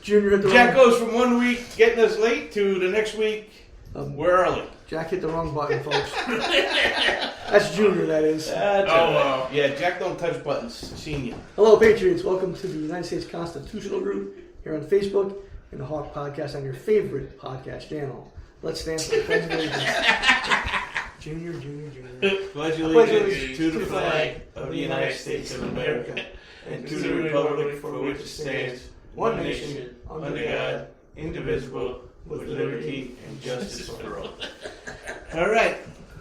Junior hit the Jack wrong... goes from 1 week getting us late to the next week we're early. Jack hit the wrong button, folks. That's Junior, that is. Wow. Yeah, Jack don't touch buttons. Senior. Hello, Patriots. Welcome to the United States Constitutional Group here on Facebook and the Hawk Podcast on your favorite podcast channel. Let's stand for the Pledge of Allegiance. Junior. Pledge allegiance to the flag of the United States of America and to the republic for which it stands, one nation, under God, indivisible, with liberty and justice for all. All right.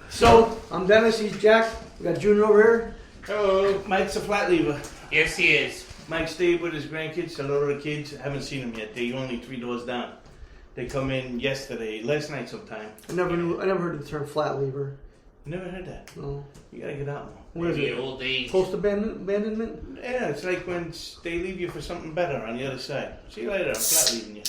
So, I'm Dennis. He's Jack. We got Junior over here. Hello. Mike's a flat lever. Yes, he is. Mike stayed with his grandkids. Hello to the kids. I haven't seen them yet. They're only 3 doors down. They come in last night sometime. I never heard the term flat lever. Never heard that. No. You gotta get out more. What is Maybe it? old age. Post abandonment? Yeah, it's like when they leave you for something better on the other side. See you later. I'm flat leaving you.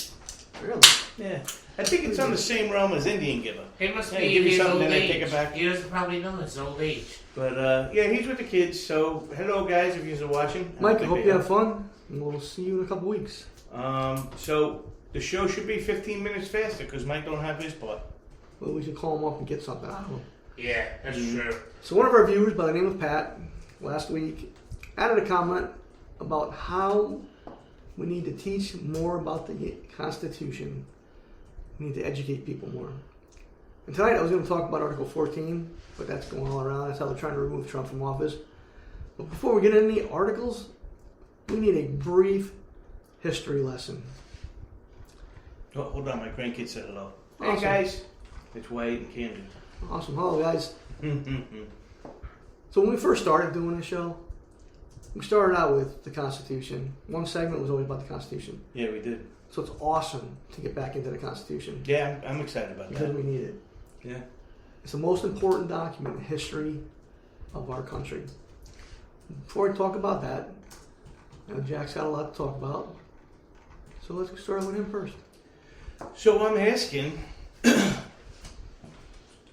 Really? Yeah. I think it's on the same realm as Indian giver. It must Yeah, be give you his something, old then they age. take it back. He doesn't probably know his old age. But yeah, he's with the kids. So hello guys, if you're watching. Mike, I hope you have fun. And we'll see you in a couple weeks. So the show should be 15 minutes faster because Mike don't have his part. Well, we should call him up and get something out of him. Yeah, that's true. So one of our viewers by the name of Pat last week added a comment about how we need to teach more about the Constitution. We need to educate people more. And tonight I was going to talk about Article 14, but that's going all around. That's how they're trying to remove Trump from office. But before we get into any articles, we need a brief history lesson. Oh, hold on, my grandkids said hello. Awesome. Hey guys, it's Wade and Candy. Awesome. Hello, guys. So when we first started doing this show, we started out with the Constitution. One segment was always about the Constitution. Yeah, we did. So it's awesome to get back into the Constitution. Yeah, I'm excited about Because that. we need it. Yeah. It's the most important document in the history of our country. Before I talk about that, Jack's got a lot to talk about. So let's start with him first. So I'm asking, the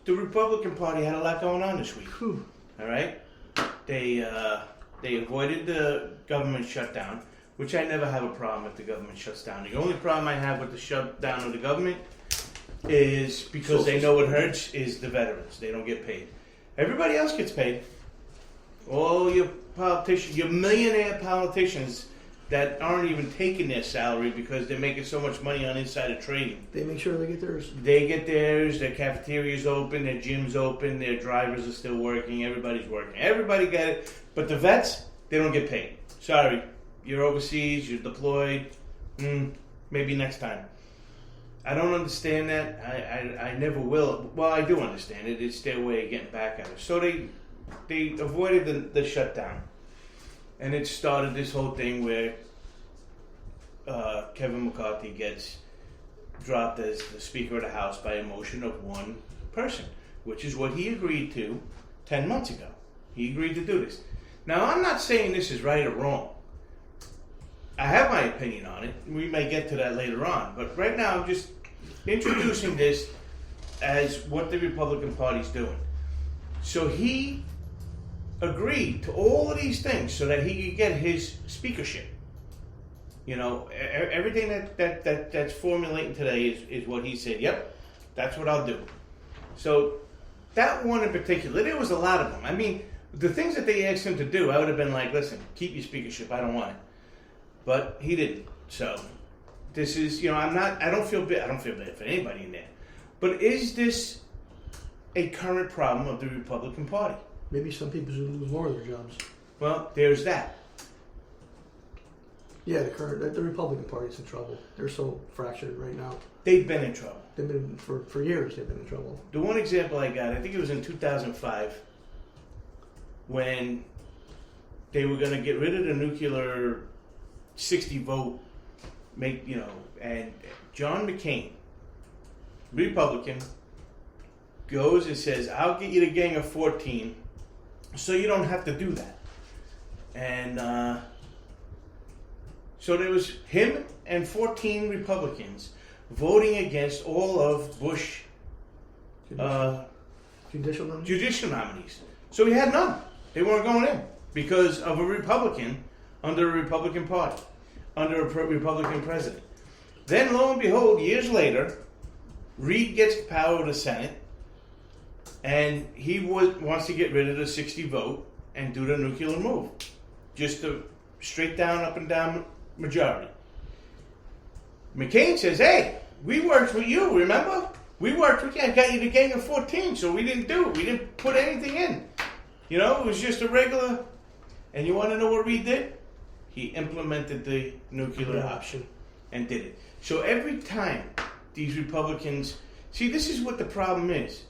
Republican Party had a lot going on this week. Whew. All right, they avoided the government shutdown, which I never have a problem if the government shuts down. The only problem I have with the shutdown of the government is because they know it hurts is the veterans. They don't get paid. Everybody else gets paid. All your politicians, your millionaire politicians that aren't even taking their salary because they're making so much money on insider trading. They make sure they get theirs. They get theirs, their cafeteria's open, their gym's open, their drivers are still working, everybody's working. Everybody got it, but the vets, they don't get paid. Sorry, you're overseas, you're deployed, maybe next time. I don't understand that. I never will. Well, I do understand it. It's their way of getting back at us. So they avoided the shutdown. And it started this whole thing where Kevin McCarthy gets dropped as the Speaker of the House by a motion of one person, which is what he agreed to 10 months ago. He agreed to do this. Now, I'm not saying this is right or wrong. I have my opinion on it. We may get to that later on. But right now, I'm just introducing this as what the Republican Party's doing. So he agreed to all of these things so that he could get his speakership. You know, everything that's formulating today is what he said. Yep, that's what I'll do. So that one in particular, there was a lot of them. I mean, the things that they asked him to do, I would have been like, listen, keep your speakership. I don't want it. But he didn't. So this is, you know, I don't feel bad for anybody in there. But is this a current problem of the Republican Party? Maybe some people should lose more of their jobs. Well, there's that. Yeah, the Republican Party's in trouble. They're so fractured right now. They've been in trouble. They've been for years. They've been in trouble. The one example I got, I think it was in 2005, when they were going to get rid of the nuclear 60 vote, and John McCain, Republican, goes and says, "I'll get you the gang of 14, so you don't have to do that." And so there was him and 14 Republicans voting against all of Bush judicial nominees. So he had none. They weren't going in because of a Republican under the Republican Party. under a Republican president. Then, lo and behold, years later, Reid gets power of the Senate, and he wants to get rid of the 60 vote and do the nuclear move. Just a straight down, up and down majority. McCain says, hey, we worked with you, remember? We worked with you. I got you the gang of 14, so we didn't do it. We didn't put anything in. You know, it was just a regular. And you want to know what Reid did? He implemented the nuclear option and did it. So every time these Republicans... See, this is what the problem is.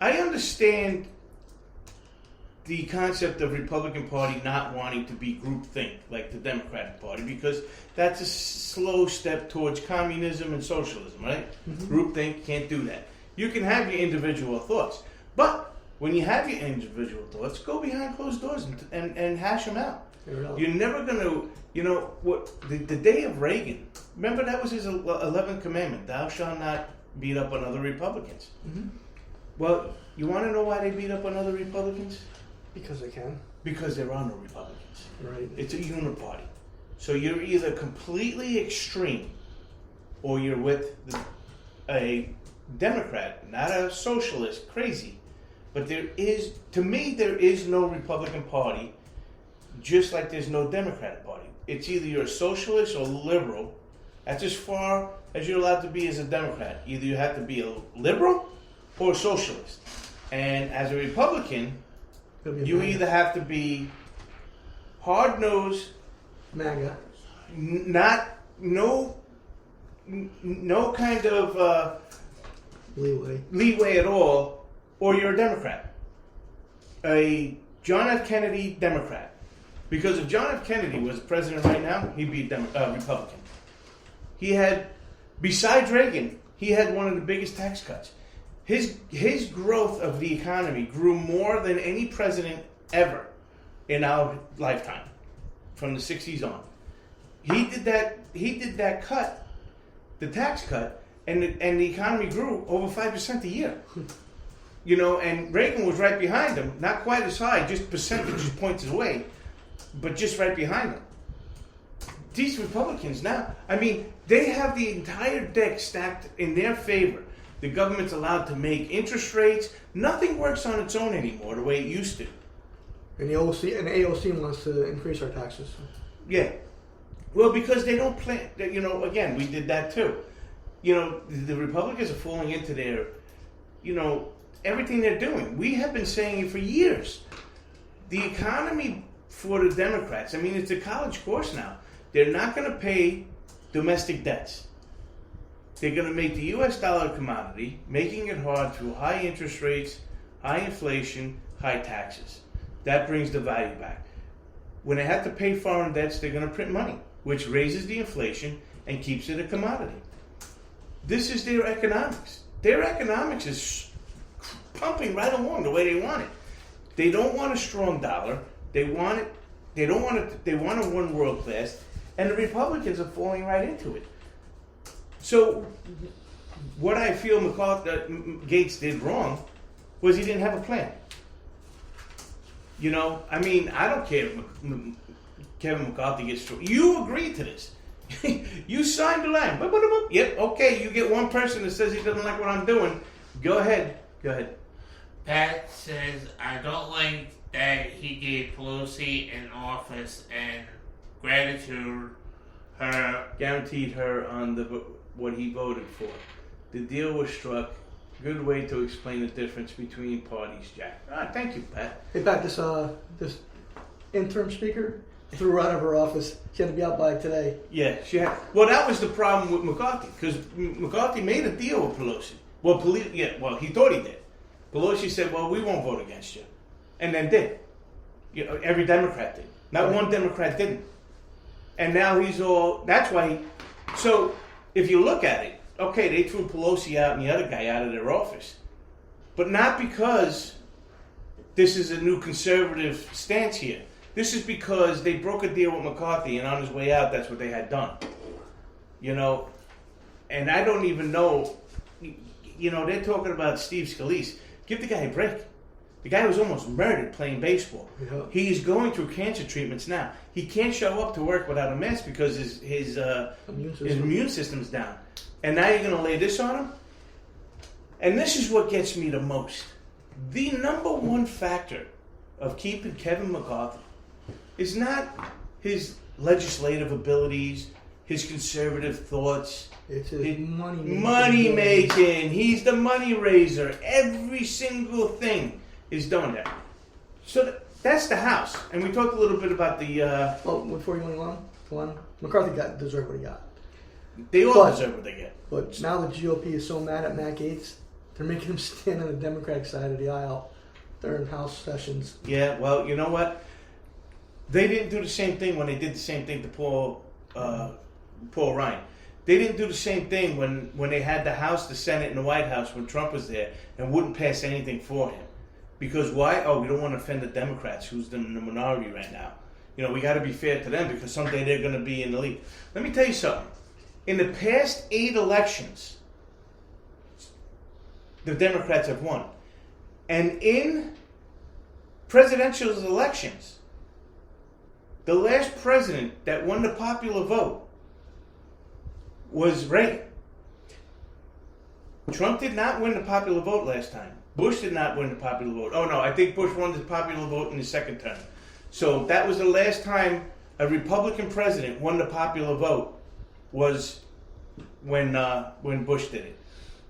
I understand the concept of Republican Party not wanting to be groupthink like the Democratic Party, because that's a slow step towards communism and socialism, right? Groupthink, can't do that. You can have your individual thoughts, but when you have your individual thoughts, go behind closed doors and hash them out. You're never going to, you know, what the day of Reagan, remember that was his 11th commandment, thou shalt not beat up on other Republicans. Well, you want to know why they beat up on other Republicans? Because they can. Because there are no Republicans. Right. It's a uniparty. So you're either completely extreme or you're with a Democrat, not a socialist, crazy. But there is, to me, there is no Republican Party, just like there's no Democratic Party. It's either you're a socialist or liberal. That's as far as you're allowed to be as a Democrat. Either you have to be a liberal or a socialist. And as a Republican, you either have to be hard-nosed, MAGA, no kind of leeway at all, or you're a Democrat. A John F. Kennedy Democrat. Because if John F. Kennedy was president right now, he'd be a Republican. He had, besides Reagan, he had one of the biggest tax cuts. His growth of the economy grew more than any president ever in our lifetime, from the 60s on. He did that cut, the tax cut, and the economy grew over 5% a year. You know, and Reagan was right behind him, not quite as high, just percentage points away, but just right behind him. These Republicans now, I mean, they have the entire deck stacked in their favor. The government's allowed to make interest rates. Nothing works on its own anymore the way it used to. And the AOC wants to increase our taxes. Yeah. Well, because they don't plan, you know, again, we did that too. You know, the Republicans are falling into their, you know, everything they're doing. We have been saying it for years. The economy for the Democrats, I mean, it's a college course now. They're not going to pay domestic debts. They're going to make the U.S. dollar a commodity, making it hard through high interest rates, high inflation, high taxes. That brings the value back. When they have to pay foreign debts, they're going to print money, which raises the inflation and keeps it a commodity. This is their economics. Their economics is pumping right along the way they want it. They don't want a strong dollar. They want it. They don't want it. They want a one world class, and the Republicans are falling right into it. So, what I feel Gates did wrong was he didn't have a plan. You know, I mean, I don't care if Kevin McCarthy gets through. You agreed to this. You signed the line. Yep, okay, you get one person that says he doesn't like what I'm doing. Go ahead. Pat says, I don't like that he gave Pelosi an office and guaranteed her on what he voted for. The deal was struck. Good way to explain the difference between parties, Jack. Thank you, Pat. Hey, Pat, this interim speaker threw her out of her office. She had to be out by today. Yeah, she had. Well, that was the problem with McCarthy, because McCarthy made a deal with Pelosi. Well, he thought he did. Pelosi said, well, we won't vote against you. And then did. You know, every Democrat did. Not one Democrat didn't. And now he's all, that's why so if you look at it, okay, they threw Pelosi out and the other guy out of their office. But not because this is a new conservative stance here. This is because they broke a deal with McCarthy, and on his way out, that's what they had done. You know, and I don't even know, you know, they're talking about Steve Scalise. Give the guy a break. The guy was almost murdered playing baseball. Yeah. He's going through cancer treatments now. He can't show up to work without a mask because his immune system's down. And now you're going to lay this on him? And this is what gets me the most. The number one factor of keeping Kevin McCarthy is not his legislative abilities, his conservative thoughts. It's his Money making. He's the money raiser. Every single thing is doing that. So that's the House. And we talked a little bit about the... Well, before you go on, McCarthy deserved what he got. They all deserve what they get. But now the GOP is so mad at Matt Gaetz, they're making him stand on the Democratic side of the aisle during House sessions. Yeah, well, you know what? They didn't do the same thing when they did the same thing to Paul Ryan. They didn't do the same thing when they had the House, the Senate, and the White House when Trump was there and wouldn't pass anything for him. Because why? Oh, we don't want to offend the Democrats, who's in the minority right now. You know, we got to be fair to them because someday they're going to be in the lead. Let me tell you something. In the past 8 elections, the Democrats have won. And in presidential elections, the last president that won the popular vote was Reagan. Trump did not win the popular vote last time. Bush did not win the popular vote. Oh no, I think Bush won the popular vote in his second term. So that was the last time a Republican president won the popular vote was when Bush did it.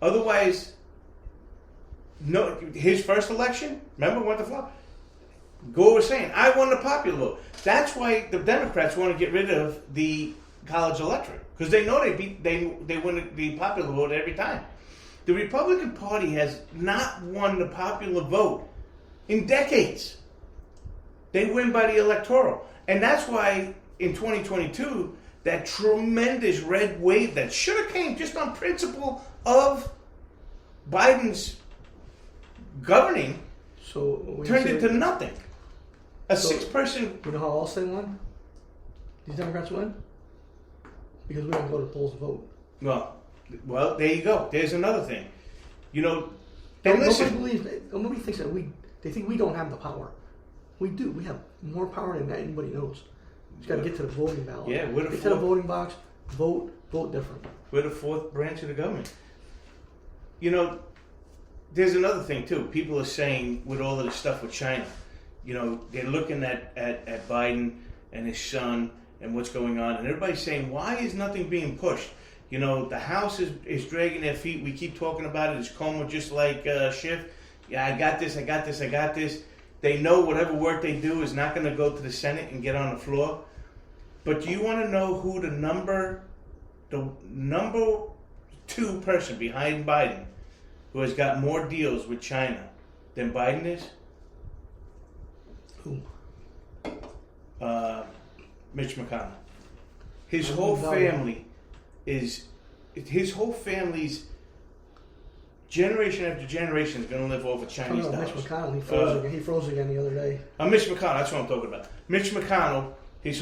Otherwise, no. His first election, remember, went to Florida. Gore was saying, "I won the popular vote." That's why the Democrats want to get rid of the college electorate because they know they win the popular vote every time. The Republican Party has not won the popular vote in decades. They win by the electoral, and that's why in 2022 that tremendous red wave that should have came just on principle of Biden's governing turned into nothing. A 6-person. You know how else they won? These Democrats win? Because we don't go to the polls to vote. Well, there you go. There's another thing. You know, and nobody thinks that they think we don't have the power. We do. We have more power than anybody knows. You just got to get to the voting ballot. Yeah, get to the voting box. Vote different. We're the 4th branch of the government. You know, there's another thing too. People are saying with all of this stuff with China, you know, they're looking at Biden and his son and what's going on, and everybody's saying, why is nothing being pushed? You know, the House is dragging their feet. We keep talking about it. It's Como just like Schiff. Yeah, I got this. They know whatever work they do is not going to go to the Senate and get on the floor. But do you want to know who the number 2 person behind Biden who has got more deals with China than Biden is? Who? Mitch McConnell. His whole family's generation after generation is going to live over Chinese dollars. Mitch McConnell, he froze again the other day. Mitch McConnell, that's what I'm talking about. Mitch McConnell, I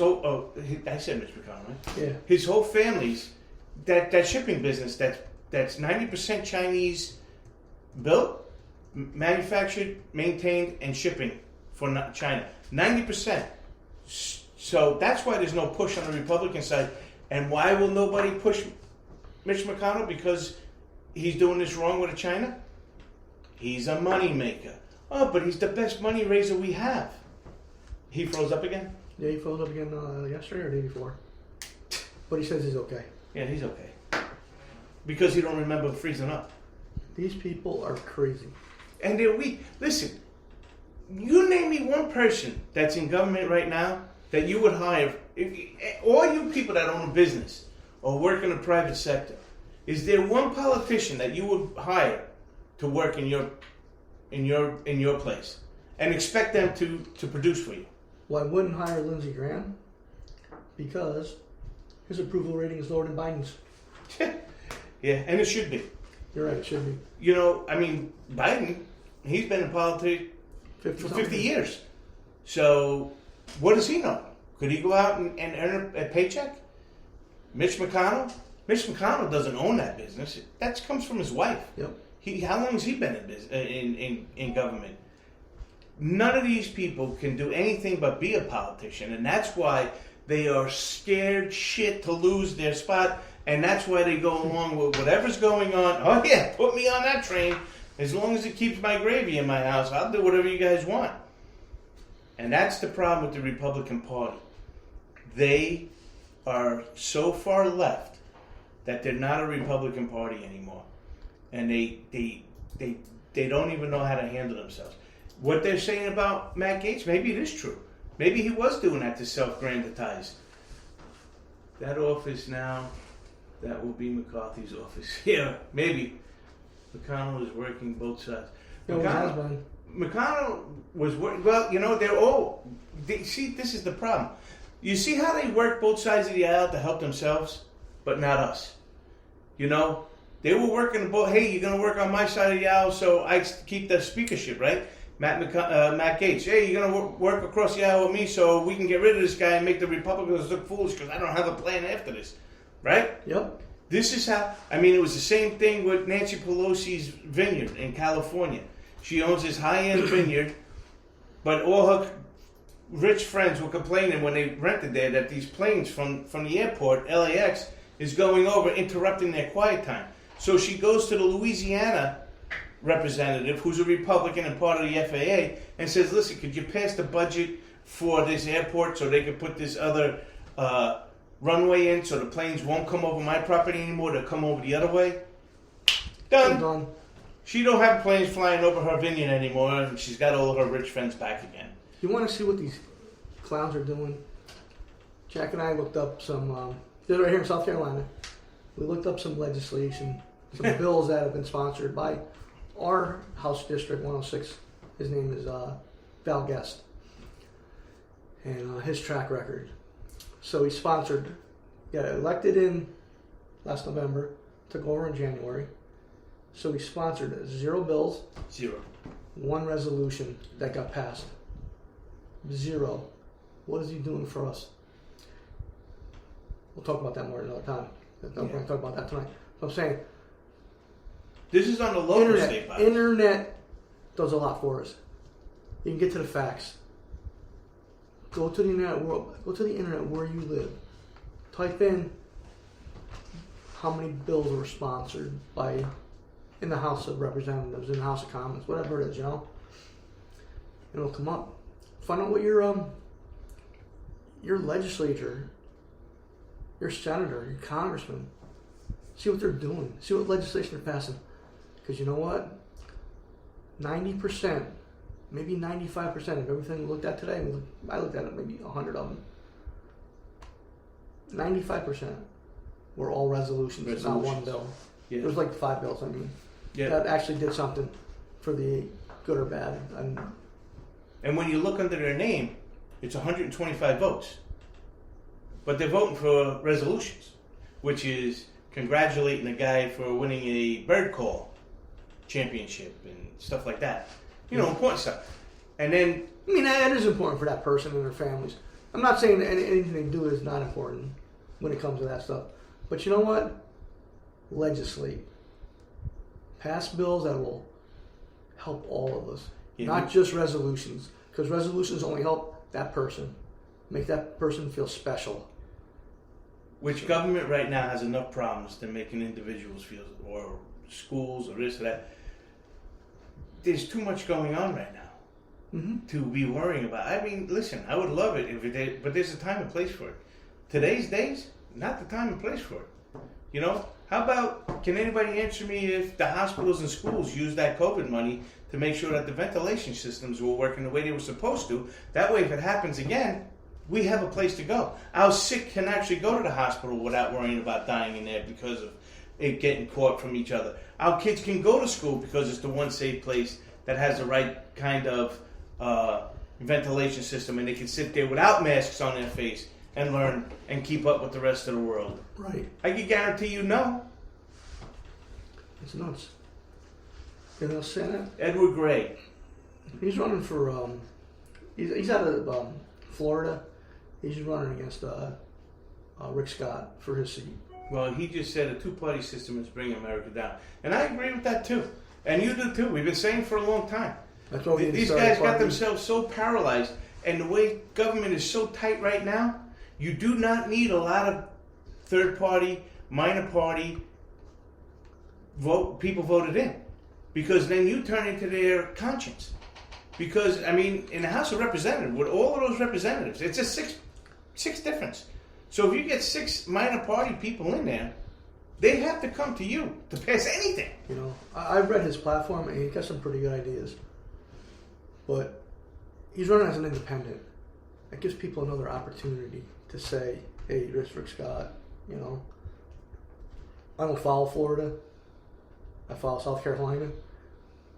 said Mitch McConnell, right? Yeah. His whole family's, that shipping business that's 90% Chinese built, manufactured, maintained, and shipping for China. 90%. So that's why there's no push on the Republican side. And why will nobody push Mitch McConnell? Because he's doing this wrong with China? He's a money maker. Oh, but he's the best money raiser we have. He froze up again? Yeah, he froze up again yesterday or the day before. But he says he's okay. Yeah, he's okay. Because he don't remember freezing up. These people are crazy. And they're weak. Listen, you name me one person that's in government right now that you would hire, all you people that own a business or work in the private sector, is there one politician that you would hire to work in your place and expect them to produce for you? Well, I wouldn't hire Lindsey Graham because his approval rating is lower than Biden's. Yeah, and it should be. You're right, it should be. You know, I mean, Biden, he's been in politics for 50 years. So, what does he know? Could he go out and earn a paycheck? Mitch McConnell doesn't own that business. That comes from his wife. Yep. How long has he been in government? None of these people can do anything but be a politician, and that's why they are scared shit to lose their spot, and that's why they go along with whatever's going on. Oh yeah, put me on that train. As long as it keeps my gravy in my house, I'll do whatever you guys want. And that's the problem with the Republican Party. They are so far left that they're not a Republican Party anymore. And they don't even know how to handle themselves. What they're saying about Matt Gaetz, maybe it is true. Maybe he was doing that to self-grandize. That office now, that will be McCarthy's office. Yeah, maybe. McConnell is working both sides. McConnell was working. Well, they're all. See, this is the problem. You see how they work both sides of the aisle to help themselves, but not us. They were working both. Hey, you're going to work on my side of the aisle, so I keep the speakership, right? Matt Gaetz. Hey, you're going to work across the aisle with me, so we can get rid of this guy and make the Republicans look foolish because I don't have a plan after this, right? Yep. This is how. It was the same thing with Nancy Pelosi's vineyard in California. She owns this high-end vineyard, but all her rich friends were complaining when they rented there that these planes from the airport, LAX, is going over, interrupting their quiet time. So she goes to the Louisiana representative, who's a Republican and part of the FAA, and says, listen, could you pass the budget for this airport so they could put this other runway in so the planes won't come over my property anymore, they'll come over the other way? Done. She don't have planes flying over her vineyard anymore, and she's got all of her rich friends back again. You want to see what these clowns are doing? Jack and I looked up some, this is right here in South Carolina. We looked up some legislation, some bills that have been sponsored by our House District 106. His name is Val Guest. And his track record. So he sponsored, got elected in last November, took over in January. So he sponsored 0 bills. 0. 1 resolution that got passed. 0. What is he doing for us? We'll talk about that more another time. I'm not going to talk about that tonight. But I'm saying, this is on the local state body. Internet does a lot for us. You can get to the facts. Go to the internet world. Go to the internet where you live. Type in how many bills were sponsored by in the House of Representatives, in the House of Commons, whatever it is, it'll come up. Find out what your legislature, your senator, your congressman, see what they're doing. See what legislation they're passing. Because you know what? 90%, maybe 95% of everything we looked at today, I looked at it maybe 100 of them. 95% were all resolutions. Not one bill. Yeah. There was like 5 bills, that actually did something for the good or bad. And when you look under their name, it's 125 votes. But they're voting for resolutions, which is congratulating the guy for winning a bird call championship and stuff like that. Important stuff. And then... that is important for that person and their families. I'm not saying that anything they do is not important when it comes to that stuff. But you know what? Legislate. Pass bills that will help all of us. Yeah. Not just resolutions. Because resolutions only help that person. Make that person feel special. Which government right now has enough problems to making individuals feel, or schools, or this or that. There's too much going on right now to be worrying about. Listen, I would love it if it did, but there's a time and place for it. Today's days, not the time and place for it. How about, can anybody answer me if the hospitals and schools use that COVID money to make sure that the ventilation systems were working the way they were supposed to? That way, if it happens again, we have a place to go. Our sick can actually go to the hospital without worrying about dying in there because of it getting caught from each other. Our kids can go to school because it's the one safe place that has the right kind of ventilation system, and they can sit there without masks on their face and learn and keep up with the rest of the world. Right. I can guarantee you no. It's nuts. Anything else say that? Edward Gray. He's running for, he's out of Florida. He's running against Rick Scott for his seat. Well, he just said a two-party system is bringing America down. And I agree with that too. And you do too. We've been saying for a long time. That's what we need to These start guys got parking. themselves so paralyzed, and the way government is so tight right now, you do not need a lot of third party, minor party people voted in, because then you turn into their conscience. Because I mean, in the House of Representatives, with all of those representatives, it's a six difference. So if you get 6 minor party people in there, they have to come to you to pass anything. You know, I've read his platform and he's got some pretty good ideas. But he's running as an independent. That gives people another opportunity to say, hey, this Rick Scott, you know, I don't follow Florida. I follow South Carolina.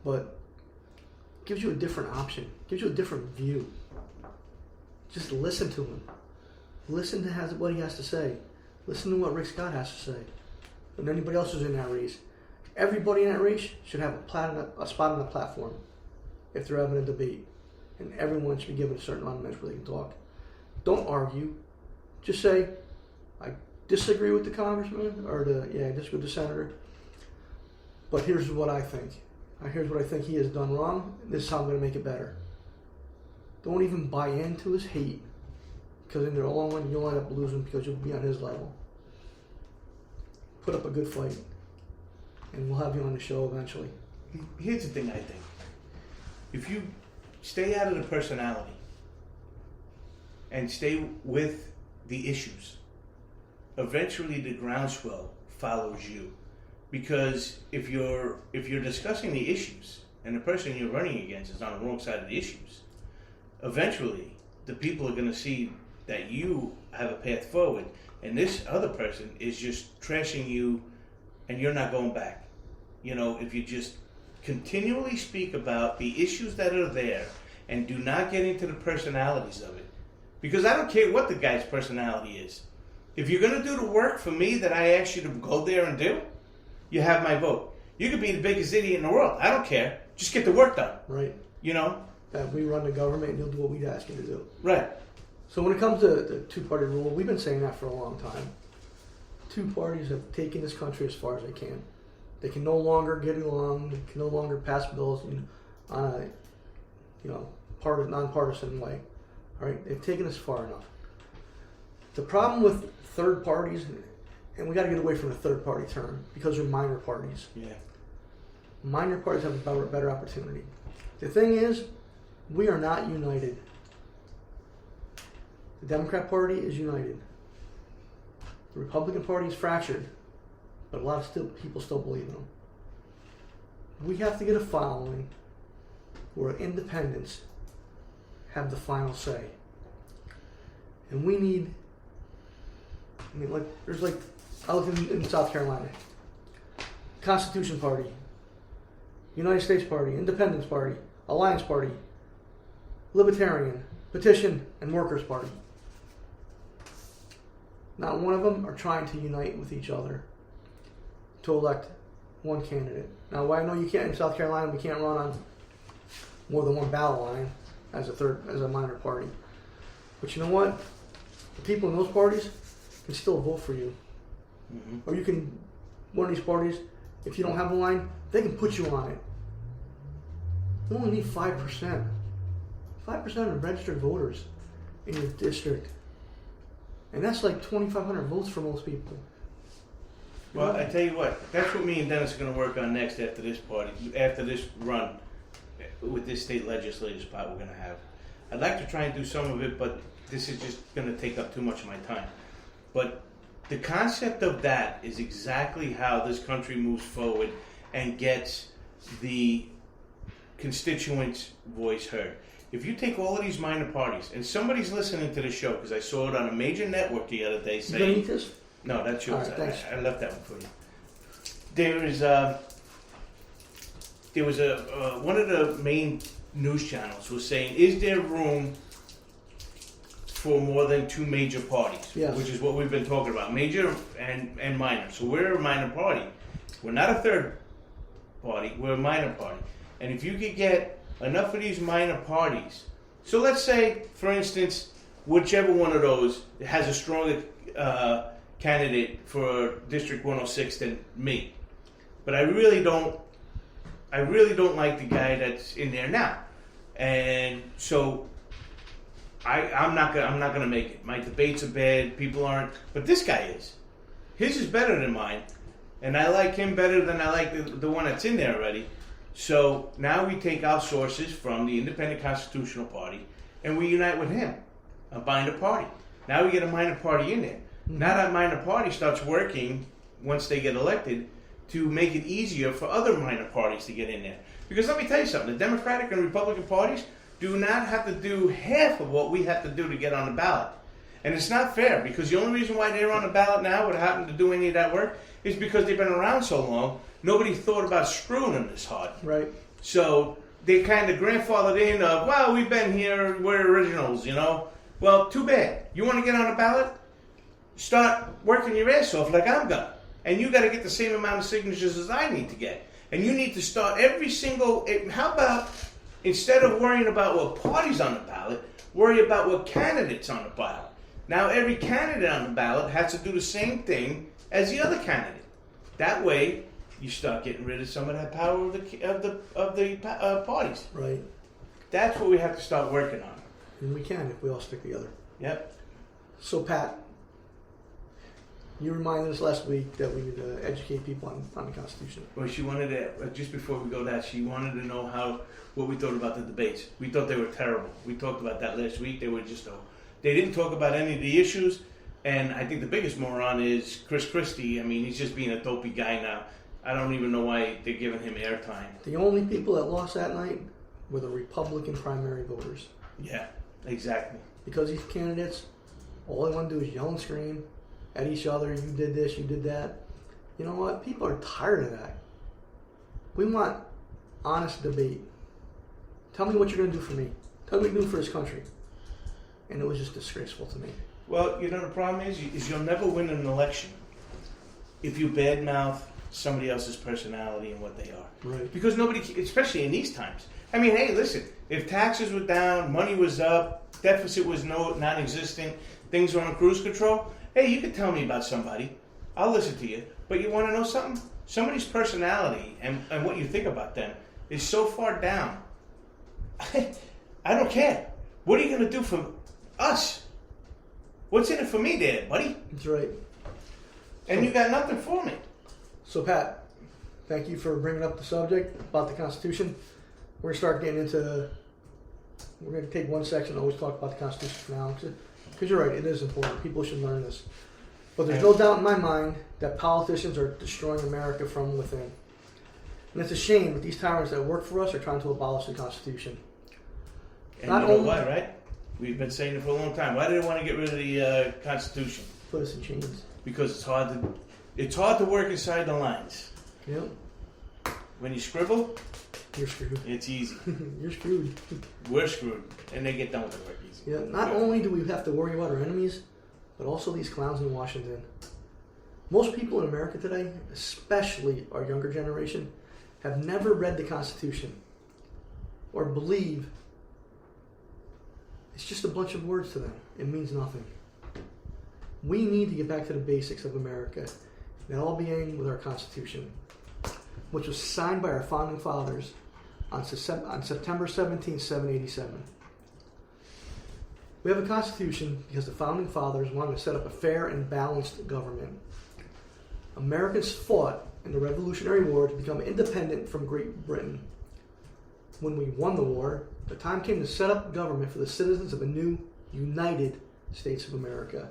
But it gives you a different option. Gives you a different view. Just listen to him. Listen to what he has to say. Listen to what Rick Scott has to say. And anybody else who's in that race. Everybody in that race should have a spot on the platform if they're having a debate. And everyone should be given a certain amount of minutes where they can talk. Don't argue. Just say, I disagree with the congressman, or I disagree with the senator, but here's what I think. Here's what I think he has done wrong. This is how I'm going to make it better. Don't even buy into his hate, because in the long run, you'll end up losing because you'll be on his level. Put up a good fight, and we'll have you on the show eventually. Here's the thing I think. If you stay out of the personality and stay with the issues, eventually the groundswell follows you. Because if you're discussing the issues and the person you're running against is on the wrong side of the issues, eventually the people are going to see that you have a path forward, and this other person is just trashing you, and you're not going back. You know, if you just continually speak about the issues that are there and do not get into the personalities of it. Because I don't care what the guy's personality is. If you're going to do the work for me that I asked you to go there and do, you have my vote. You could be the biggest idiot in the world. I don't care. Just get the work done. Right. You know? That we run the government and you'll do what we ask you to do. Right. So when it comes to the two-party rule, we've been saying that for a long time. Two parties have taken this country as far as they can. They can no longer get along. They can no longer pass bills on a, nonpartisan way. All right, they've taken us far enough. The problem with third parties, and we got to get away from the third-party term because they're minor parties. Yeah. Minor parties have a better opportunity. The thing is, we are not united. The Democrat Party is united. The Republican Party is fractured, but a lot of people still believe in them. We have to get a following where independents have the final say. And we need, I look in South Carolina. Constitution Party, United States Party, Independence Party, Alliance Party, Libertarian, Petition, and Workers Party. Not one of them are trying to unite with each other to elect one candidate. Now, I know you can't in South Carolina. We can't run on more than one ballot line as a minor party. But you know what? The people in those parties can still vote for you. Mm-hmm. Or you can, one of these parties, if you don't have a line, they can put you on it. You only need 5%. 5% of registered voters in your district. And that's like 2,500 votes for most people. Well, I tell you what, that's what me and Dennis are going to work on next after this run with this state legislative spot we're going to have. I'd like to try and do some of it, but this is just going to take up too much of my time. But the concept of that is exactly how this country moves forward and gets the constituents' voice heard. If you take all of these minor parties, and somebody's listening to the show, because I saw it on a major network the other day saying... You gonna eat this? No, that's yours. All right, thanks. I left that one for you. There was one of the main news channels was saying, is there room for more than two major parties? Yes. Which is what we've been talking about, major and minor. So we're a minor party. We're not a third party, we're a minor party. And if you could get enough of these minor parties, so let's say, for instance, whichever one of those has a stronger candidate for District 106 than me, but I really don't I really don't like the guy that's in there now, and so I'm not gonna make it. My debates are bad. People aren't, but this guy is. His is better than mine, and I like him better than I like the one that's in there already. So now we take our sources from the Independent Constitutional Party, and we unite with him, a minor party. Now we get a minor party in there. Now that minor party starts working once they get elected to make it easier for other minor parties to get in there. Because let me tell you something, the Democratic and Republican parties do not have to do half of what we have to do to get on the ballot. And it's not fair, because the only reason why they're on the ballot now, what happened to do any of that work, is because they've been around so long, nobody thought about screwing them this hard. Right. So they kind of grandfathered in of, well, we've been here, we're originals, you know. Well, too bad. You want to get on the ballot? Start working your ass off like I'm gonna. And you got to get the same amount of signatures as I need to get. And you need to start every single... How about, instead of worrying about what party's on the ballot, worry about what candidate's on the ballot. Now, every candidate on the ballot has to do the same thing as the other candidate. That way, you start getting rid of some of that power of the parties. Right. That's what we have to start working on. And we can if we all stick together. Yep. So, Pat, you reminded us last week that we need to educate people on the Constitution. Well, she wanted to, just before we go that, she wanted to know what we thought about the debates. We thought they were terrible. We talked about that last week. They were just, they didn't talk about any of the issues. And I think the biggest moron is Chris Christie. I mean, he's just being a dopey guy now. I don't even know why they're giving him airtime. The only people that lost that night were the Republican primary voters. Yeah, exactly. Because these candidates, all they want to do is yell and scream at each other. You did this, you did that. You know what? People are tired of that. We want honest debate. Tell me what you're going to do for me. Tell me what you're doing for this country. And it was just disgraceful to me. Well, you know, the problem is you'll never win an election if you badmouth somebody else's personality and what they are. Right. Because nobody, especially in these times. I mean, hey, listen, if taxes were down, money was up, deficit was non-existent, things were on cruise control, hey, you can tell me about somebody. I'll listen to you. But you want to know something? Somebody's personality and what you think about them is so far down. I don't care. What are you going to do for us? What's in it for me there, buddy? That's right. And you got nothing for me. So, Pat, thank you for bringing up the subject about the Constitution. We're going to start getting into... We're going to take one section and always talk about the Constitution for now. Because you're right, it is important. People should learn this. But there's no doubt in my mind that politicians are destroying America from within. And it's a shame that these tyrants that work for us are trying to abolish the Constitution. And you know why, right? We've been saying it for a long time. Why do they want to get rid of the Constitution? Put us in chains. Because it's hard to work inside the lines. Yep. When you scribble, You're screwed. it's easy. You're screwed. We're screwed. And they get done with the work easy. Yeah. Not only do we have to worry about our enemies, but also these clowns in Washington. Most people in America today, especially our younger generation, have never read the Constitution or believe it's just a bunch of words to them. It means nothing. We need to get back to the basics of America. That all began with our Constitution, which was signed by our founding fathers on September 17, 1787. We have a Constitution because the founding fathers wanted to set up a fair and balanced government. Americans fought in the Revolutionary War to become independent from Great Britain. When we won the war, the time came to set up government for the citizens of a new United States of America.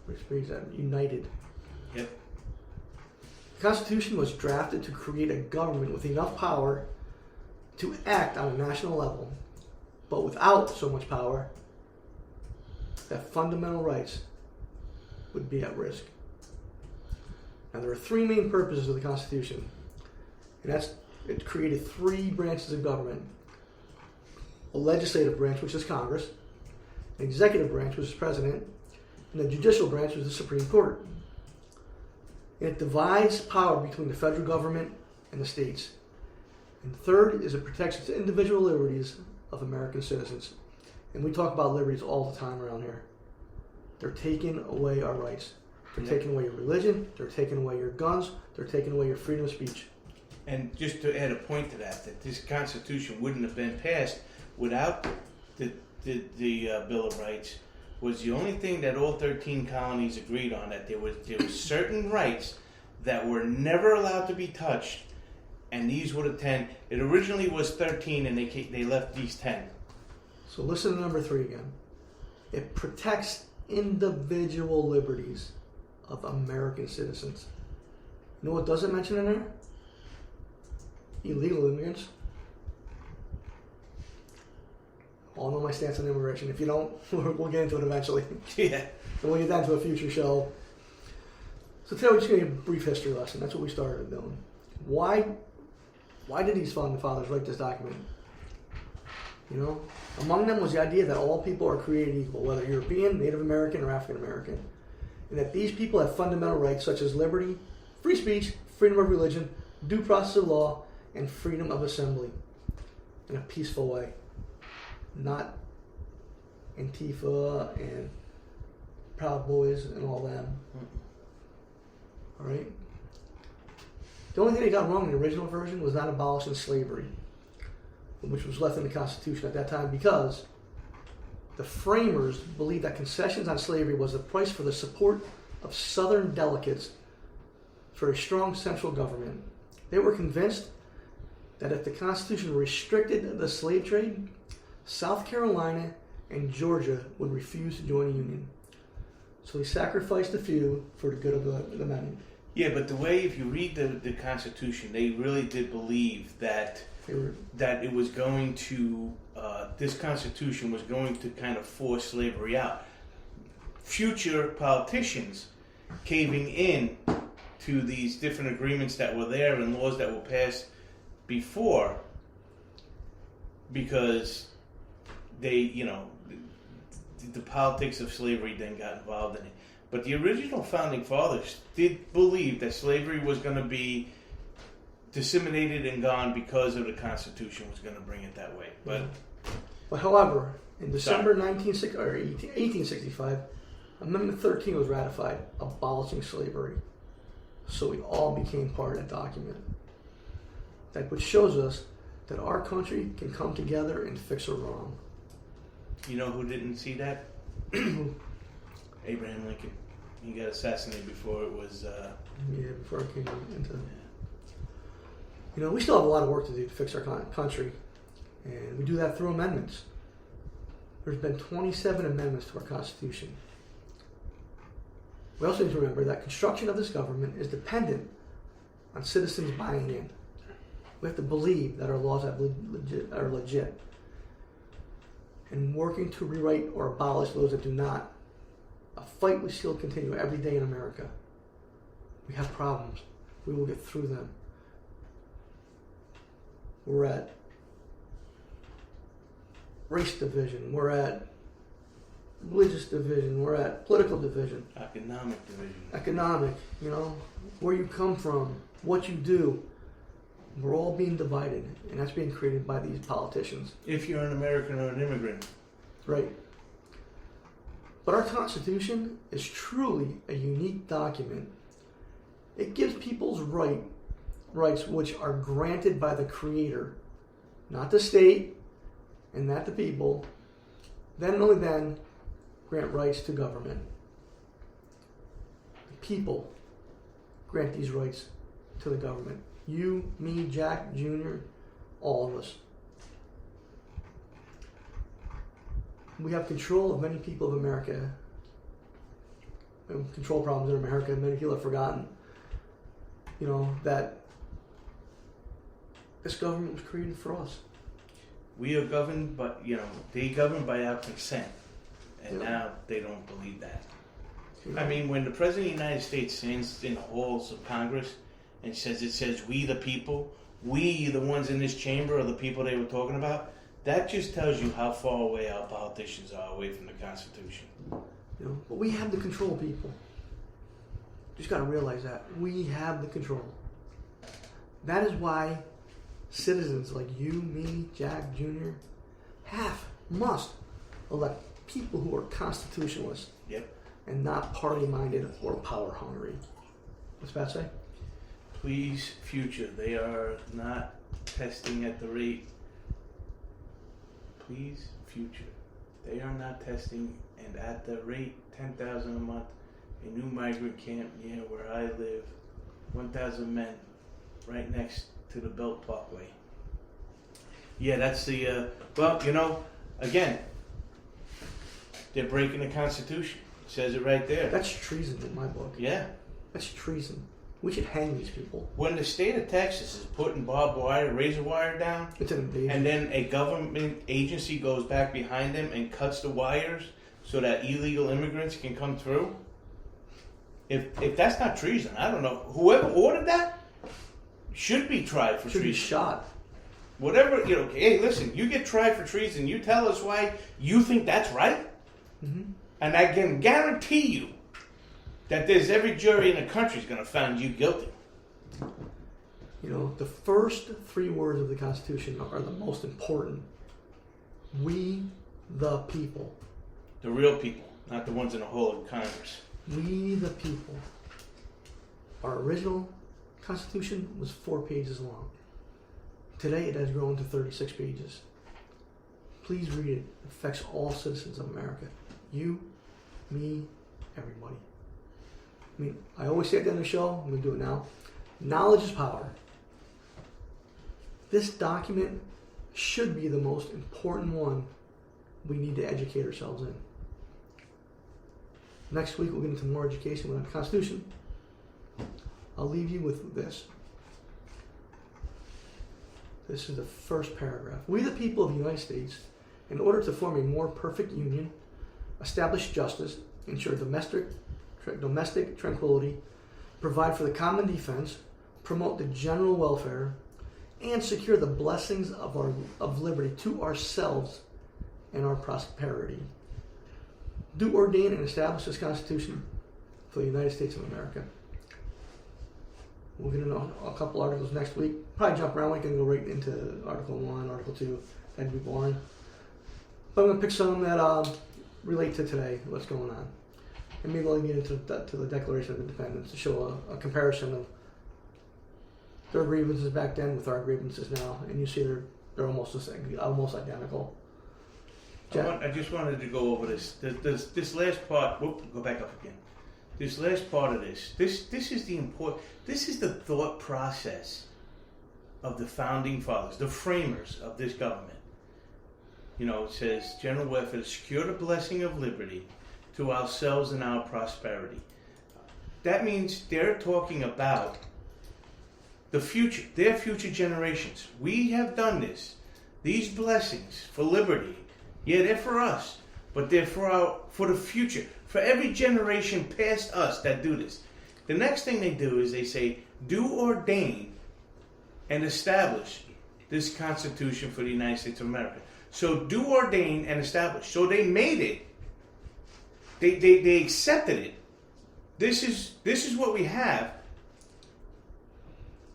Which means that united. Yep. The Constitution was drafted to create a government with enough power to act on a national level, but without so much power that fundamental rights would be at risk. Now, there are three main purposes of the Constitution, and that's it created three branches of government: a legislative branch, which is Congress, an executive branch, which is President, and the judicial branch, which is the Supreme Court. And it divides power between the federal government and the states. And third is it protects the individual liberties of American citizens. And we talk about liberties all the time around here. They're taking away our rights. They're taking away your religion. They're taking away your guns. They're taking away your freedom of speech. And just to add a point to that this Constitution wouldn't have been passed without the Bill of Rights. Was the only thing that all 13 colonies agreed on, that there was certain rights that were never allowed to be touched, and these were the 10. It originally was 13, and they left these 10. So listen to number 3 again. It protects individual liberties of American citizens. You know what doesn't mention in there? Illegal immigrants. All know my stance on immigration. If you don't, we'll get into it eventually. Yeah. And we'll get down to a future show. So today we're just going to give a brief history lesson. That's what we started doing. Why did these founding fathers write this document? You know, among them was the idea that all people are created equal, whether European, Native American, or African American, and that these people have fundamental rights such as liberty, free speech, freedom of religion, due process of law, and freedom of assembly in a peaceful way. Not Antifa and Proud Boys and all them. All right? The only thing they got wrong in the original version was not abolishing slavery, which was left in the Constitution at that time, because the framers believed that concessions on slavery was the price for the support of Southern delegates for a strong central government. They were convinced that if the Constitution restricted the slave trade, South Carolina and Georgia would refuse to join the Union. So they sacrificed the few for the good of the many. Yeah, but the way, if you read the Constitution, they really did believe that it was going to, this Constitution was going to kind of force slavery out. Future politicians caving in to these different agreements that were there and laws that were passed before, because they, the politics of slavery then got involved in it. But the original founding fathers did believe that slavery was going to be disseminated and gone because of the Constitution was going to bring it that way. But however, in December 1865, Amendment 13 was ratified, abolishing slavery. So we all became part of that document. That which shows us that our country can come together and fix a wrong. You know who didn't see that? Abraham Lincoln. He got assassinated before it was... before it came into... we still have a lot of work to do to fix our country. And we do that through amendments. There's been 27 amendments to our Constitution. We also need to remember that construction of this government is dependent on citizens buying in. We have to believe that our laws are legit. And working to rewrite or abolish those that do not. A fight we still continue every day in America. We have problems. We will get through them. We're at race division. We're at religious division. We're at political division. Economic division. Economic, where you come from, what you do. We're all being divided, and that's being created by these politicians. If you're an American or an immigrant. Right. But our Constitution is truly a unique document. It gives people's rights which are granted by the Creator, not the state and not the people. Then and only then grant rights to government. The people grant these rights to the government. You, me, Jack, Junior, all of us. We have control of many people of America. We have control problems in America. Many people have forgotten, that this government was created for us. We are governed, but they govern by our consent, and now they don't believe that. I mean, when the President of the United States stands in the halls of Congress and says we the people, we the ones in this chamber are the people they were talking about, that just tells you how far away our politicians are away from the Constitution. But we have the control, people. Just got to realize that we have the control. That is why citizens like you, me, Jack, Junior, must elect people who are constitutionalists. Yep. And not party-minded or power-hungry. What's Pat say? Please, future, they are not testing at the rate. Please, future, they are not testing and at the rate 10,000 a month. A new migrant camp near where I live, 1,000 men, right next to the Belt Parkway. Yeah, that's the, well, you know, again, they're breaking the Constitution. It says it right there. That's treason in my book. Yeah. That's treason. We should hang these people. When the state of Texas is putting barbed wire, razor wire down, It's an invasion. and then a government agency goes back behind them and cuts the wires so that illegal immigrants can come through, if that's not treason, I don't know. Whoever ordered that should be tried for should be treason. shot. Whatever, you know, hey, listen, you get tried for treason, you tell us why you think that's right, Mm-hmm. and I can guarantee you that there's every jury in the country is going to find you guilty. You know, the first 3 words of the Constitution are the most important. We, the people. The real people, not the ones in the hole of Congress. We, the people. Our original Constitution was 4 pages long. Today it has grown to 36 pages. Please read it. It affects all citizens of America. You, me, everybody. I mean, I always say at the end of the show, I'm going to do it now. Knowledge is power. This document should be the most important one we need to educate ourselves in. Next week we'll get into more education with the Constitution. I'll leave you with this. This is the first paragraph. We, the people of the United States, in order to form a more perfect union, establish justice, ensure domestic tranquility, provide for the common defense, promote the general welfare, and secure the blessings of liberty to ourselves and our prosperity. Do ordain and establish this Constitution for the United States of America. We'll get into a couple articles next week. Probably jump around. We can go right into Article 1, Article 2. That'd be boring. But I'm going to pick some that relate to today, what's going on. And maybe I'll get into the Declaration of Independence to show a comparison of their grievances back then with our grievances now. And you see they're almost identical. I just wanted to go over this last part. Whoop, go back up again. This last part of this is the important. This is the thought process of the founding fathers, the framers of this government. You know, it says general welfare to secure the blessing of liberty to ourselves and our prosperity. That means they're talking about the future, their future generations. We have done this. These blessings for liberty, yeah, they're for us, but they're for the future, for every generation past us that do this. The next thing they do is they say, do ordain and establish this Constitution for the United States of America. So do ordain and establish. So they made it. They accepted it. This is what we have.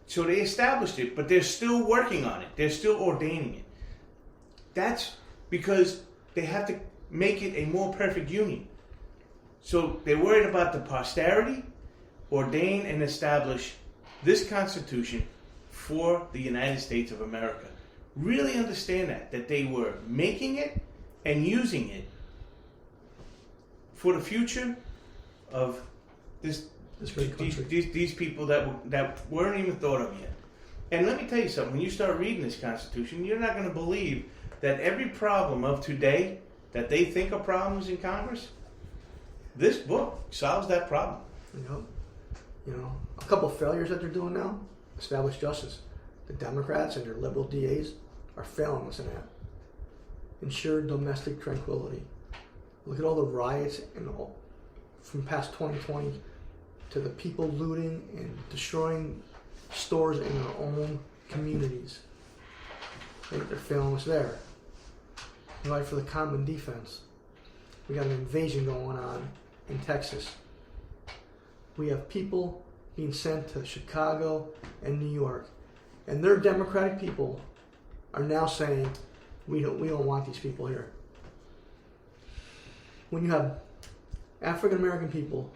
So they established it, but they're still working on it. They're still ordaining it. That's because they have to make it a more perfect union. So they're worried about the posterity, ordain and establish this Constitution for the United States of America. Really understand that they were making it and using it for the future of this great country. these people that weren't even thought of yet. And let me tell you something, when you start reading this Constitution, you're not going to believe that every problem of today that they think are problems in Congress, this book solves that problem. You know, a couple of failures that they're doing now, establish justice. The Democrats and their liberal DAs are failing us in that. Ensure domestic tranquility. Look at all the riots from past 2020 to the people looting and destroying stores in their own communities. They're failing us there. Provide for the common defense. We got an invasion going on in Texas. We have people being sent to Chicago and New York, and their Democratic people are now saying, we don't want these people here. When you have African American people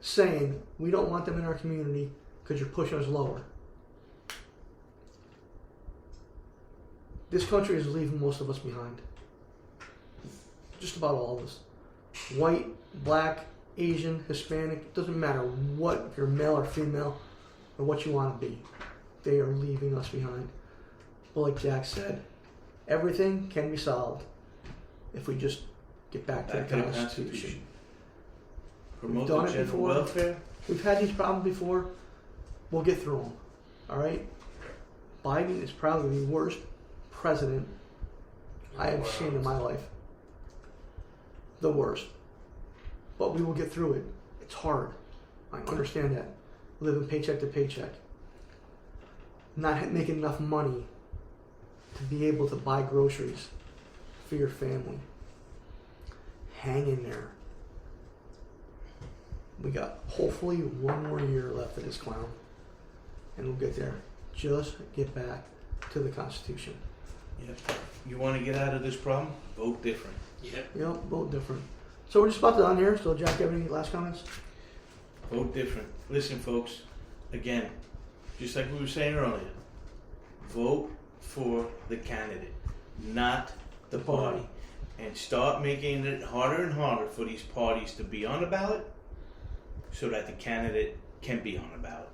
saying we don't want them in our community, because you're pushing us lower. This country is leaving most of us behind. Just about all of us. White, black, Asian, Hispanic, doesn't matter what, if you're male or female, or what you want to be. They are leaving us behind. But like Jack said, everything can be solved if we just get back to the Constitution. Promote done the it general before. welfare. We've had these problems before. We'll get through them. All right? Biden is probably the worst president I have seen in my life. The worst. But we will get through it. It's hard. I understand that. Living paycheck to paycheck. Not making enough money to be able to buy groceries for your family. Hang in there. We got hopefully one more year left of this clown. And we'll get there. Just get back to the Constitution. Yep. You want to get out of this problem? Vote different. Yep. Yep, vote different. So we're just about done here. So Jack, you have any last comments? Vote different. Listen, folks, again, just like we were saying earlier, vote for the candidate, not the party. And start making it harder and harder for these parties to be on the ballot so that the candidate can be on the ballot.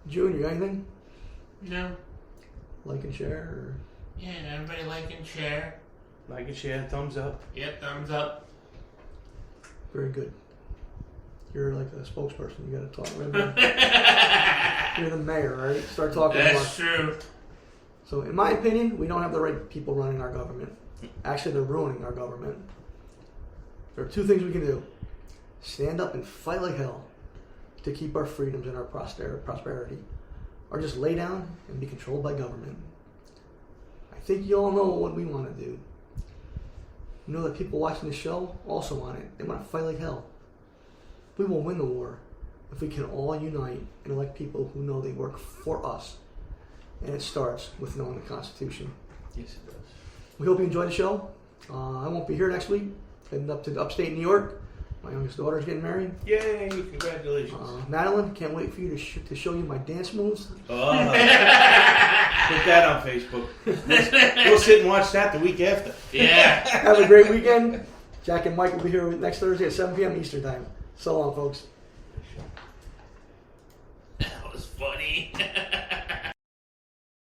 June, you got anything? No. Like and share? Or? Yeah, everybody like and share. Like and share, thumbs up. Yep, thumbs up. Very good. You're like a spokesperson. You got to talk. Remember? You're the mayor, right? Start talking more. That's true. So, in my opinion, we don't have the right people running our government. Actually, they're ruining our government. There are two things we can do. Stand up and fight like hell to keep our freedoms and our prosperity. Or just lay down and be controlled by government. I think you all know what we want to do. You know that people watching this show also want it. They want to fight like hell. We will win the war if we can all unite and elect people who know they work for us. And it starts with knowing the Constitution. Yes, it does. We hope you enjoyed the show. I won't be here next week. Heading up to upstate New York. My youngest daughter's getting married. Yay! Congratulations. Madeline, can't wait for you to show you my dance moves. Oh, put that on Facebook. We'll sit and watch that the week after. Yeah. Have a great weekend. Jack and Mike will be here next Thursday at 7 p.m. Eastern Time. So long, folks. That was funny.